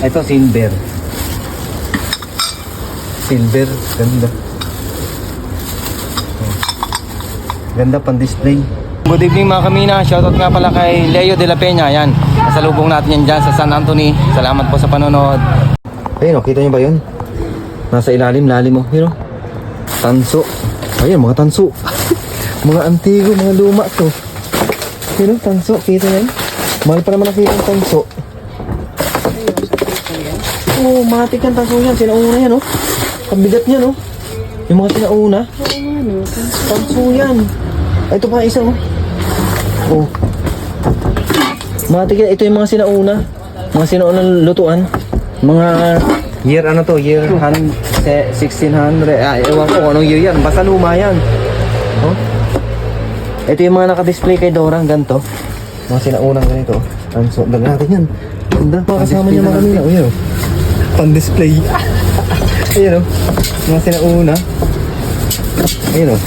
Ito, silver. Silver, ganda. Ganda pang display. Good evening mga kamina. Shoutout nga pala kay Leo de la Peña. Yan, nasalubong natin yan dyan sa San Anthony. Salamat po sa panonood. Ayun o, kita nyo ba yun? Nasa ilalim, lalim o. Yun o, tanso. Ayun, mga tanso. Mga antigo, mga luma to. Yun o, tanso, kita yan. Mahal pa naman nakita yung tanso. Oo, matik yan tanso yan. Sinauna yan o. Kabigat niya no. Yung mga sinauna. Tanso yan. Ay, ito pa isa oh. Oh. Matik yan. Ito yung mga sinauna. Mga sinaunang lutuan. Mga year ano to? Year 1600. Ewan ko anong year yan. Basta luma yan. Oh. Ito yung mga nakadisplay kay Dora. Ganto. Mga sinaunang ganito. Tanso. Dali natin yan. Ganda. Kasama niya mga kanina. Oh, yun oh. Pan-display. Ayan o. Mga sinauna. Ayan o.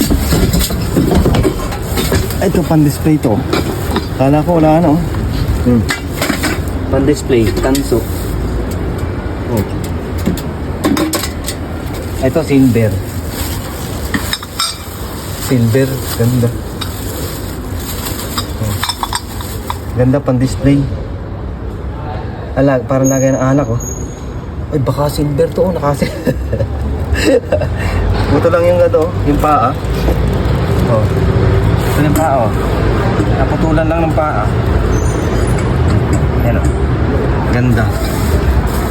Ito pan-display to. Kala ko wala ano. Pan-display. Tanso. Oh. Ito silver. Silver. Ganda. Oh. Ganda pan-display. Parang lagay ng alak oh. Ay, baka silver to, nakasi. Buto lang yung gato, yung paa. Oh. Ito yung paa, oh. Naputulan lang ng paa. Yan, oh. Ganda.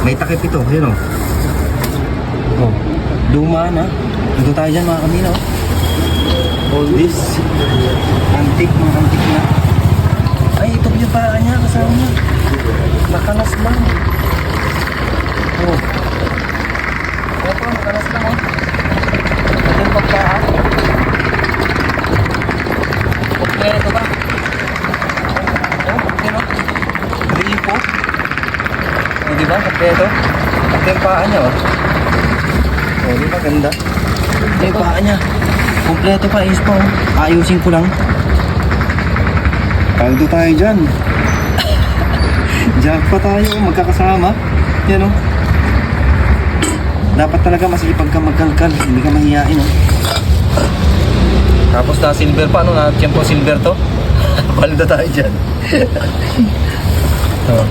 May takip ito, yun, oh. Oh. Luma na. Ito tayo dyan, mga kamino. All this. Antique, mga antique na. Ay, ito yung paa niya, kasama niya. Nakalas lang. Oh. Ito, nakalas lang oh. Ito yung pagkaan. Kompleto ba? Oh, sino? Gripo. Hindi ba? Kompleto. Ito yung paa niya oh. Oh, di ba ganda? Ito yung paa niya. Kompleto pa, is pa oh. Ayusin ko lang. Paldo tayo dyan. Jack pa tayo, magkakasama. Yan oh. Dapat talaga masipag ka magkalkal, hindi ka mahihain oh. Tapos na silver pa, ano na, tiyempo silver to. Paldo tayo dyan. Oh.